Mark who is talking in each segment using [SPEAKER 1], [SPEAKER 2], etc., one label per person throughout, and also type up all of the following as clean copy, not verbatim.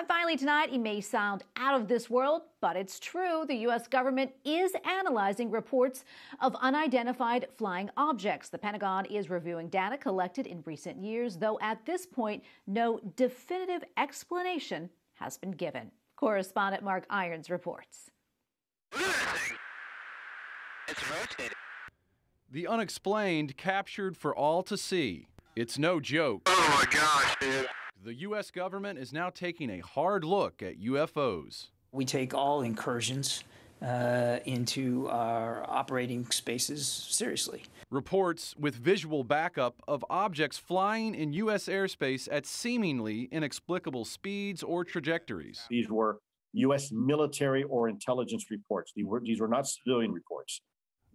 [SPEAKER 1] And finally tonight, it may sound out of this world, but it's true. The U.S. government is analyzing reports of unidentified flying objects. The Pentagon is reviewing data collected in recent years, though at this point, no definitive explanation has been given. Correspondent Mark Irons reports.
[SPEAKER 2] It's rotating.
[SPEAKER 3] The unexplained captured for all to see. It's no joke.
[SPEAKER 2] Oh my gosh, dude.
[SPEAKER 3] The U.S. government is now taking a hard look at UFOs.
[SPEAKER 4] We take all incursions into our operating spaces seriously.
[SPEAKER 3] Reports with visual backup of objects flying in U.S. airspace at seemingly inexplicable speeds or trajectories.
[SPEAKER 5] These were U.S. military or intelligence reports. These were not civilian reports.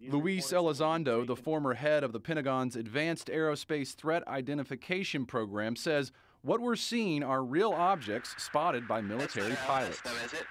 [SPEAKER 3] Luis Elizondo, the former head of the Pentagon's Advanced Aerospace Threat Identification Program, says what we're seeing are real objects spotted by military pilots.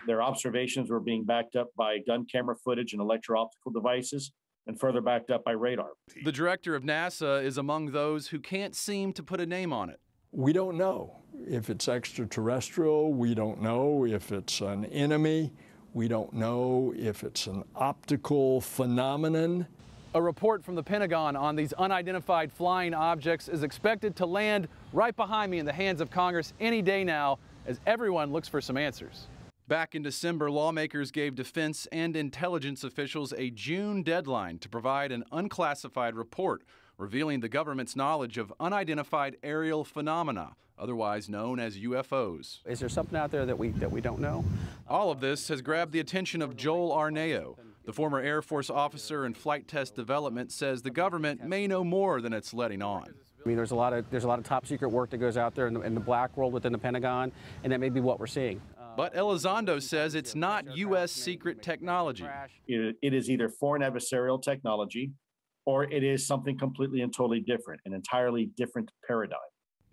[SPEAKER 5] Their observations were being backed up by gun camera footage and electro-optical devices, and further backed up by radar.
[SPEAKER 3] The director of NASA is among those who can't seem to put a name on it.
[SPEAKER 6] We don't know if it's extraterrestrial. We don't know if it's an enemy. We don't know if it's an optical phenomenon.
[SPEAKER 3] A report from the Pentagon on these unidentified flying objects is expected to land right behind me in the hands of Congress any day now, as everyone looks for some answers. Back in December, lawmakers gave defense and intelligence officials a June deadline to provide an unclassified report revealing the government's knowledge of unidentified aerial phenomena, otherwise known as UFOs.
[SPEAKER 7] Is there something out there that we don't know?
[SPEAKER 3] All of this has grabbed the attention of Joel Arneo. The former Air Force officer in flight test development says the government may know more than it's letting on.
[SPEAKER 7] I mean, there's a lot of top secret work that goes out there in the black world within the Pentagon, and that may be what we're seeing.
[SPEAKER 3] But Elizondo says it's not U.S. secret technology.
[SPEAKER 5] It is either foreign adversarial technology, or it is something completely and totally different, an entirely different paradigm.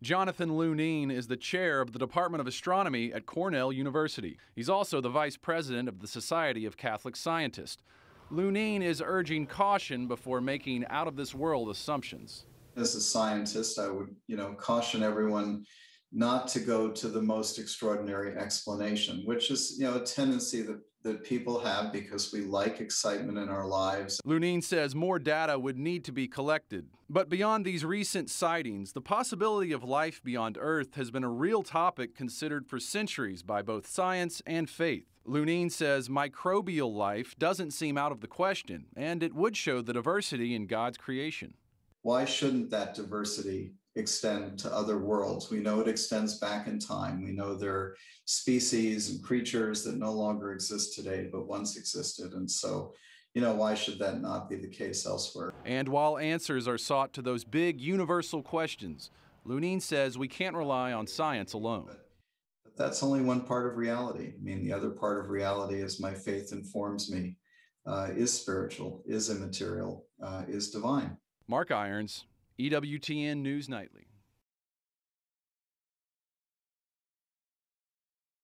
[SPEAKER 3] Jonathan Lunine is the chair of the Department of Astronomy at Cornell University. He's also the vice president of the Society of Catholic Scientists. Lunine is urging caution before making out-of-this-world assumptions.
[SPEAKER 8] As a scientist, I would, caution everyone not to go to the most extraordinary explanation, which is, a tendency that people have because we like excitement in our lives.
[SPEAKER 3] Lunine says more data would need to be collected. But beyond these recent sightings, the possibility of life beyond Earth has been a real topic considered for centuries by both science and faith. Lunine says microbial life doesn't seem out of the question, and it would show the diversity in God's creation.
[SPEAKER 8] Why shouldn't that diversity extend to other worlds? We know it extends back in time. We know there are species and creatures that no longer exist today, but once existed. And so, why should that not be the case elsewhere?
[SPEAKER 3] And while answers are sought to those big universal questions, Lunine says we can't rely on science alone.
[SPEAKER 8] But that's only one part of reality. I mean, the other part of reality, as my faith informs me, is spiritual, is immaterial, is divine.
[SPEAKER 3] Mark Irons, EWTN News Nightly.